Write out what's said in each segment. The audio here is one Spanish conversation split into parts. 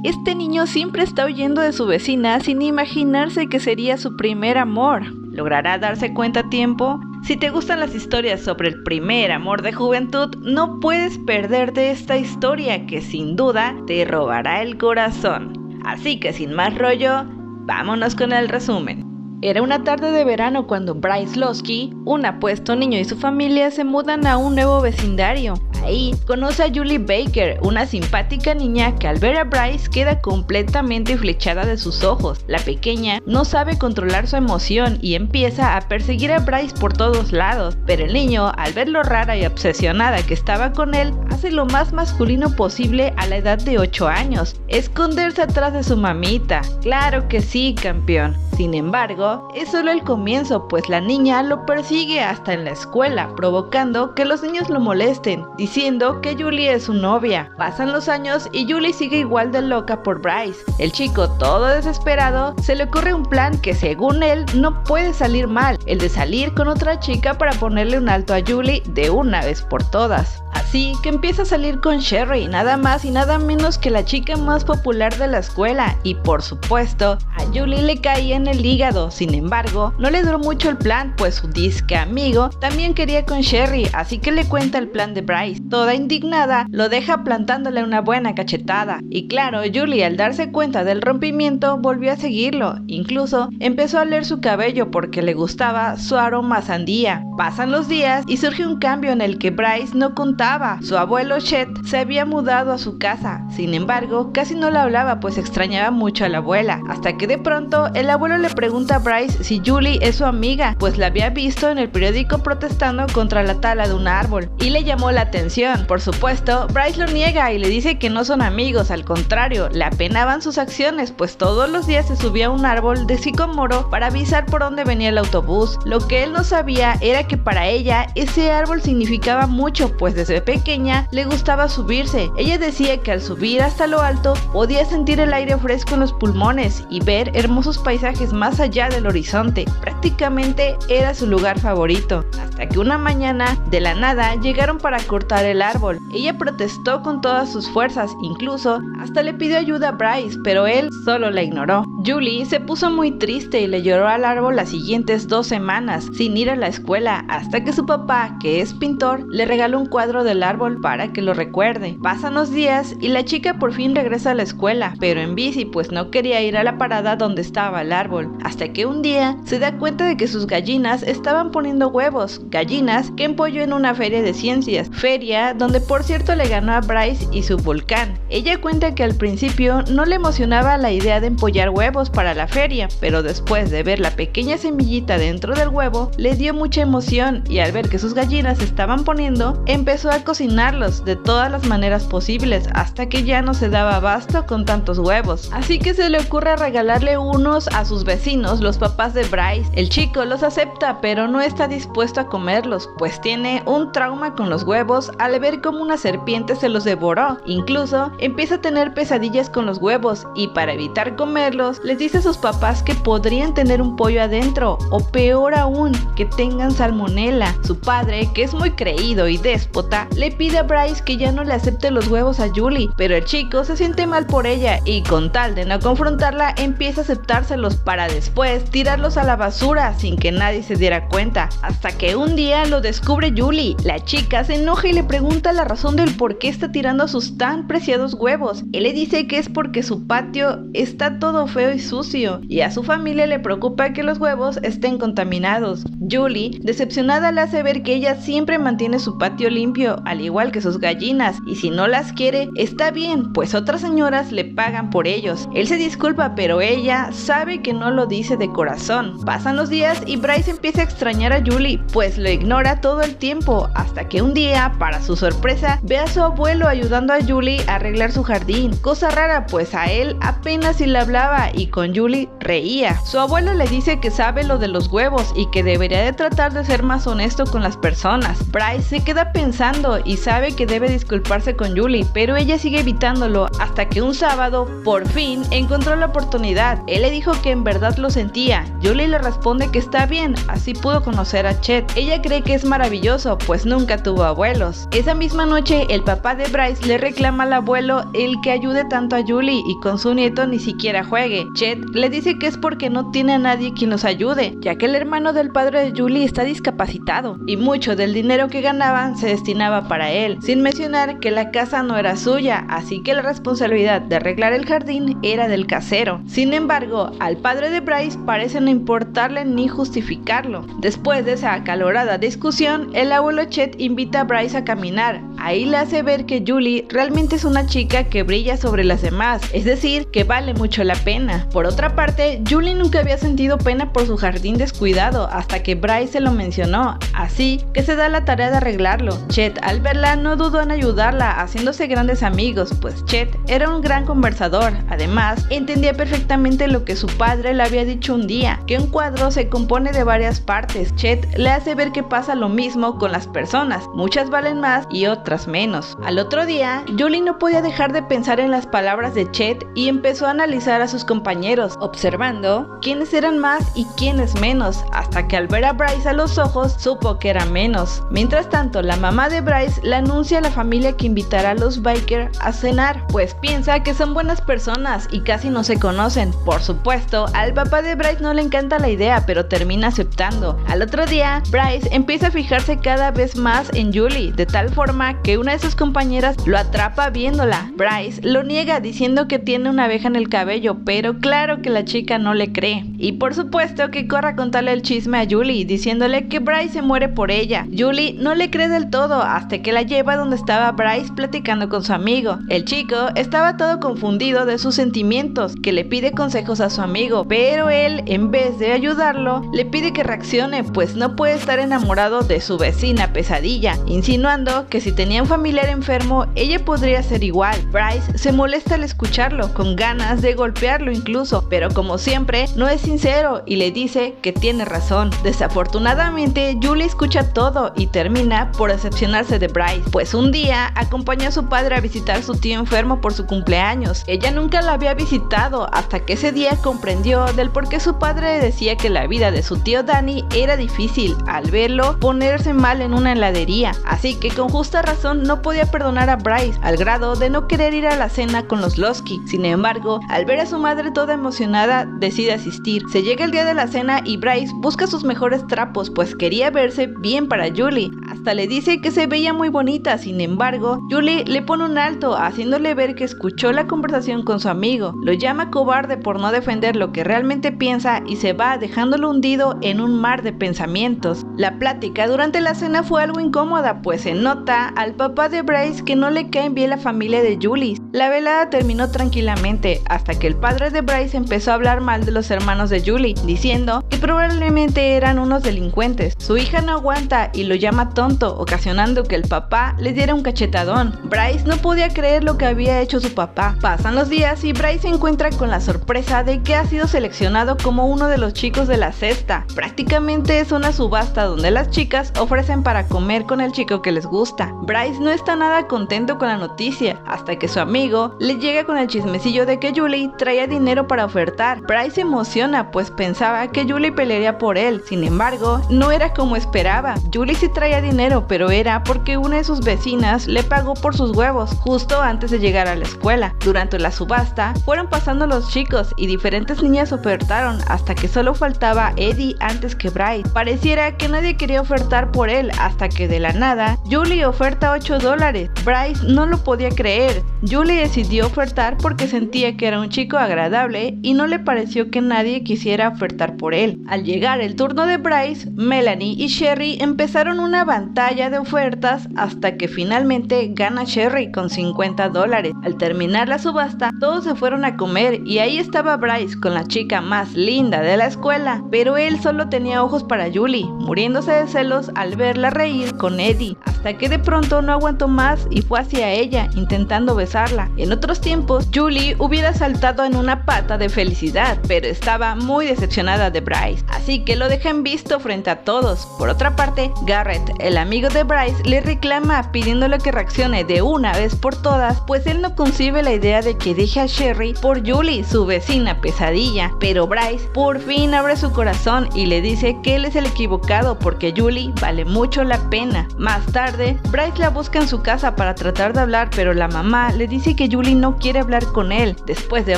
Este niño siempre está huyendo de su vecina sin imaginarse que sería su primer amor. ¿Logrará darse cuenta a tiempo? Si te gustan las historias sobre el primer amor de juventud, no puedes perderte esta historia que sin duda te robará el corazón. Así que sin más rollo, vámonos con el resumen. Era una tarde de verano cuando Bryce Losky, un apuesto niño y su familia se mudan a un nuevo vecindario. Ahí conoce a Julie Baker, una simpática niña que al ver a Bryce queda completamente flechada de sus ojos. La pequeña no sabe controlar su emoción y empieza a perseguir a Bryce por todos lados, pero el niño, al ver lo rara y obsesionada que estaba con él, hace lo más masculino posible a la edad de 8 años, esconderse atrás de su mamita. Claro que sí, campeón. Sin embargo, es solo el comienzo, pues la niña lo persigue hasta en la escuela, provocando que los niños lo molesten, diciendo que Julie es su novia. Pasan los años y Julie sigue igual de loca por Bryce. El chico, todo desesperado, se le ocurre un plan que según él no puede salir mal, el de salir con otra chica para ponerle un alto a Julie de una vez por todas. Así que empieza a salir con Sherry, nada más y nada menos que la chica más popular de la escuela, y por supuesto, a Julie le caía en el hígado. Sin embargo, no le duró mucho el plan, pues su disque amigo también quería con Sherry, así que le cuenta el plan de Bryce. Toda indignada, lo deja plantándole una buena cachetada. Y claro, Julie, al darse cuenta del rompimiento, volvió a seguirlo. Incluso empezó a oler su cabello porque le gustaba su aroma a sandía. Pasan los días y surge un cambio en el que Bryce no contaba. Su abuelo Chet se había mudado a su casa. Sin embargo, casi no le hablaba, pues extrañaba mucho a la abuela. Hasta que de pronto, el abuelo le pregunta a Bryce si Julie es su amiga, pues la había visto en el periódico protestando contra la tala de un árbol, y le llamó la atención. Por supuesto, Bryce lo niega y le dice que no son amigos, al contrario, le apenaban sus acciones, pues todos los días se subía a un árbol de sicómoro para avisar por dónde venía el autobús. Lo que él no sabía era que para ella ese árbol significaba mucho, pues desde pequeña le gustaba subirse. Ella decía que al subir hasta lo alto podía sentir el aire fresco en los pulmones y ver hermosos paisajes más allá del horizonte. Prácticamente era su lugar favorito, hasta que una mañana de la nada llegaron para cortar el árbol. Ella protestó con todas sus fuerzas, incluso hasta le pidió ayuda a Bryce, pero él solo la ignoró. Julie se puso muy triste y le lloró al árbol las siguientes 2 semanas sin ir a la escuela, hasta que su papá, que es pintor, le regaló un cuadro del árbol para que lo recuerde. Pasan los días y la chica por fin regresa a la escuela, pero en bici, pues no quería ir a la parada donde estaba el árbol, hasta que un día se da cuenta de que sus gallinas estaban poniendo huevos, gallinas que empolló en una feria de ciencias, feria donde por cierto le ganó a Bryce y su volcán. Ella cuenta que al principio no le emocionaba la idea de empollar huevos para la feria, pero después de ver la pequeña semillita dentro del huevo, le dio mucha emoción, y al ver que sus gallinas se estaban poniendo, empezó a cocinarlos de todas las maneras posibles, hasta que ya no se daba abasto con tantos huevos. Así que se le ocurre regalarle unos a sus vecinos, los papás de Bryce. El chico los acepta, pero no está dispuesto a comerlos, pues tiene un trauma con los huevos al ver cómo una serpiente se los devoró. Incluso empieza a tener pesadillas con los huevos, y para evitar comerlos, les dice a sus papás que podrían tener un pollo adentro, o peor aún, que tengan salmonela. Su padre, que es muy creído y déspota, le pide a Bryce que ya no le acepte los huevos a Julie, pero el chico se siente mal por ella y con tal de no confrontarla empieza a aceptárselos para después tirarlos a la basura sin que nadie se diera cuenta, hasta que un día lo descubre Julie. La chica se enoja y le pregunta la razón del por qué está tirando sus tan preciados huevos. Él le dice que es porque su patio está todo feo y sucio, y a su familia le preocupa que los huevos estén contaminados. Julie, decepcionada, le hace ver que ella siempre mantiene su patio limpio, al igual que sus gallinas, y si no las quiere, está bien, pues otras señoras le pagan por ellos. Él se disculpa, pero ella sabe que no lo dice de corazón. Pasan los días y Bryce empieza a extrañar a Julie, pues lo ignora todo el tiempo, hasta que un día, para su sorpresa, ve a su abuelo ayudando a Julie a arreglar su jardín. Cosa rara, pues a él apenas si le hablaba y con Julie reía. Su abuelo le dice que sabe lo de los huevos y que debería de tratar de ser más honesto con las personas. Bryce se queda pensando y sabe que debe disculparse con Julie, pero ella sigue evitándolo, hasta que un sábado, por fin, encontró la oportunidad. Él le dijo que en verdad lo sentía. Julie le responde que está bien, así pudo conocer a Chet. ella cree que es maravilloso, pues nunca tuvo abuelos. Esa misma noche, el papá de Bryce le reclama al abuelo el que ayude tanto a Julie y con su nieto ni siquiera juegue. Chet le dice que es porque no tiene a nadie quien los ayude, ya que el hermano del padre de Julie está discapacitado y mucho del dinero que ganaban se destinaba para él, sin mencionar que la casa no era suya, así que la responsabilidad de arreglar el jardín era del casero. Sin embargo, al padre de Bryce parece no importarle ni justificarlo. Después de esa acalorada discusión, el abuelo Chet invita a Bryce a caminar. Ahí le hace ver que Julie realmente es una chica que brilla sobre las demás, es decir, que vale mucho la pena. Por otra parte, Julie nunca había sentido pena por su jardín descuidado hasta que Bryce se lo mencionó, así que se da la tarea de arreglarlo. Chet al verla no dudó en ayudarla, haciéndose grandes amigos, pues Chet era un gran conversador. Además, entendía perfectamente lo que su padre le había dicho un día, que un cuadro se compone de varias partes. Chet le hace ver que pasa lo mismo con las personas, muchas valen más y otras menos. Al otro día, Julie no podía dejar de pensar en las palabras de Chet y empezó a analizar a sus compañeros, observando quiénes eran más y quiénes menos, hasta que al ver a Bryce a los ojos, supo que era menos. Mientras tanto, la mamá de Bryce le anuncia a la familia que invitará a los Baker a cenar, pues piensa que son buenas personas y casi no se conocen. Por supuesto, al papá de Bryce no le encanta la idea, pero termina aceptando. Al otro día, Bryce empieza a fijarse cada vez más en Julie, de tal forma que una de sus compañeras lo atrapa viéndola. Bryce lo niega diciendo que tiene una abeja en el cabello, pero claro que la chica no le cree. Y por supuesto que corre a contarle el chisme a Julie, diciéndole que Bryce se muere por ella. Julie no le cree del todo hasta que la lleva donde estaba Bryce platicando con su amigo. El chico estaba todo confundido de sus sentimientos, que le pide consejos a su amigo, pero él, en vez de ayudarlo, le pide que reaccione, pues no puede estar enamorado de su vecina Pesadilla, insinuando que si tenía un familiar enfermo, ella podría ser igual. Bryce se molesta al escucharlo, con ganas de golpearlo incluso, pero como siempre, no es sincero y le dice que tiene razón. Desafortunadamente, Julie escucha todo y termina por decepcionarse de Bryce, pues un día acompañó a su padre a visitar a su tío enfermo por su cumpleaños. Ella nunca la había visitado hasta que ese día comprendió del por qué su padre decía que la vida de su tío Danny era difícil al verlo ponerse mal en una heladería, así que con justa razón no podía perdonar a Bryce, al grado de no querer ir a la cena con los Losky. Sin embargo, al ver a su madre toda emocionada, decide asistir. Se llega el día de la cena y Bryce busca sus mejores trapos, pues quería verse bien para Julie. Hasta le dice que se veía muy bonita. Sin embargo, Julie le pone un alto, haciéndole ver que escuchó la conversación con su amigo. Lo llama cobarde por no defender lo que realmente piensa y se va, dejándolo hundido en un mar de pensamientos. La plática durante la cena fue algo incómoda, pues se nota al papá de Bryce que no le cae bien la familia de Julie. La velada terminó tranquilamente, hasta que el padre de Bryce empezó a hablar mal de los hermanos de Julie, diciendo que probablemente eran unos delincuentes. Su hija no aguanta y lo llama tonto, ocasionando que el papá le diera un cachetadón. Bryce no podía creer lo que había hecho su papá. Pasan los días y Bryce se encuentra con la sorpresa de que ha sido seleccionado como uno de los chicos de la cesta. Prácticamente es una subasta donde las chicas ofrecen para comer con el chico que les gusta. Bryce no está nada contento con la noticia, hasta que su amigo le llega con el chismecillo de que Julie traía dinero para ofertar. Bryce se emociona, pues pensaba que Julie pelearía por él. Sin embargo, no era como esperaba. Julie sí traía dinero, pero era porque una de sus vecinas le pagó por sus huevos justo antes de llegar a la escuela. Durante la subasta, fueron pasando los chicos y diferentes niñas ofertaron, hasta que solo faltaba Eddie antes que Bryce. Pareciera que nadie quería ofertar por él, hasta que de la nada, Julie oferta $8. Bryce no lo podía creer. Julie decidió ofertar porque sentía que era un chico agradable y no le pareció que nadie quisiera ofertar por él. Al llegar el turno de Bryce, Melanie y Sherry empezaron una batalla de ofertas hasta que finalmente gana Sherry con $50. Al terminar la subasta, todos se fueron a comer y ahí estaba Bryce con la chica más linda de la escuela, pero él solo tenía ojos para Julie, muriéndose de celos al verla reír con Eddie, hasta que de pronto no aguantó más y fue hacia ella, intentando besarla. En otros tiempos, Julie hubiera saltado en una pata de felicidad, pero estaba muy decepcionada de Bryce, así que lo deja en visto frente a todos. Por otra parte, Garrett, el amigo de Bryce, le reclama pidiéndole que reaccione de una vez por todas, pues él no concibe la idea de que deje a Sherry por Julie, su vecina Pesadilla. Pero Bryce por fin abre su corazón y le dice que él es el equivocado, cuidado porque Julie vale mucho la pena. Más tarde, Bryce la busca en su casa para tratar de hablar, pero la mamá le dice que Julie no quiere hablar con él. Después de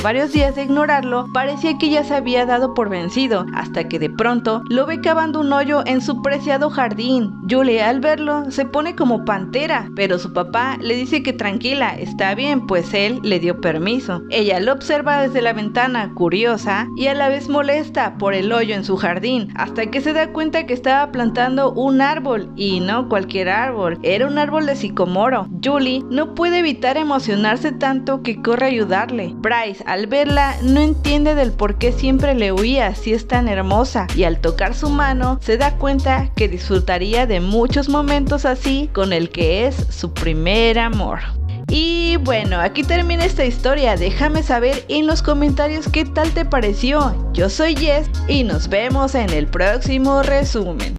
varios días de ignorarlo, parecía que ya se había dado por vencido, hasta que de pronto lo ve cavando un hoyo en su preciado jardín. Julie, al verlo, se pone como pantera, pero su papá le dice que tranquila, está bien, pues él le dio permiso. Ella lo observa desde la ventana, curiosa y a la vez molesta por el hoyo en su jardín, hasta que se da cuenta que estaba plantando un árbol, y no cualquier árbol, era un árbol de sicomoro. Julie no puede evitar emocionarse tanto que corre a ayudarle. Bryce, al verla, no entiende del por qué siempre le huía si es tan hermosa, y al tocar su mano se da cuenta que disfrutaría de muchos momentos así con el que es su primer amor. Y bueno, aquí termina esta historia. Déjame saber en los comentarios qué tal te pareció. Yo soy Jess y nos vemos en el próximo resumen.